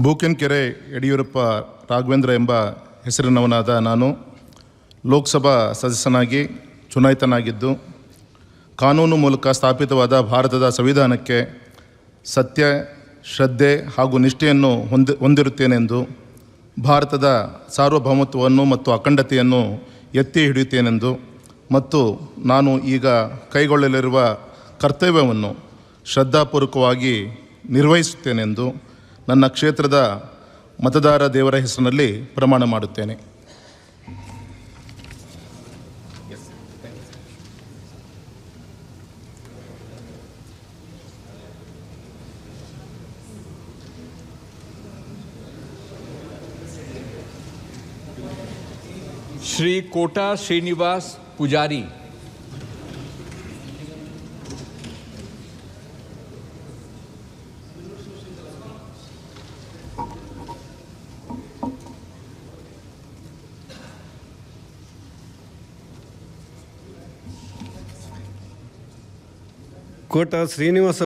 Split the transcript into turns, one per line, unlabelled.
ಬೂಕೆನಕೆರೆ ಯಡಿಯೂರಪ್ಪ ರಾಘವೇಂದ್ರ ಎಂಬ ಹೆಸರಿನವನಾದ ನಾನು ಲೋಕಸಭಾ ಸದಸ್ಯನಾಗಿ ಚುನಾಯಿತನಾಗಿದ್ದು, ಕಾನೂನು ಮೂಲಕ ಸ್ಥಾಪಿತವಾದ ಭಾರತದ ಸಂವಿಧಾನಕ್ಕೆ ಸತ್ಯ, ಶ್ರದ್ಧೆ ಹಾಗೂ ನಿಷ್ಠೆಯನ್ನು ಹೊಂದಿರುತ್ತೇನೆಂದು, ಭಾರತದ ಸಾರ್ವಭೌಮತ್ವವನ್ನು ಮತ್ತು ಅಖಂಡತೆಯನ್ನು ಎತ್ತಿ ಹಿಡಿಯುತ್ತೇನೆಂದು ಮತ್ತು ನಾನು ಈಗ ಕೈಗೊಳ್ಳಲಿರುವ ಕರ್ತವ್ಯವನ್ನು ಶ್ರದ್ಧಾಪೂರ್ವಕವಾಗಿ ನಿರ್ವಹಿಸುತ್ತೇನೆಂದು ನನ್ನ ಕ್ಷೇತ್ರದ ಮತದಾರ ದೇವರ ಹೆಸರಿನಲ್ಲಿ ಪ್ರಮಾಣ ಮಾಡುತ್ತೇನೆ.
श्री कोटा श्रीनिवास पुजारी।
ಕೋಟ ಶ್ರೀನಿವಾಸ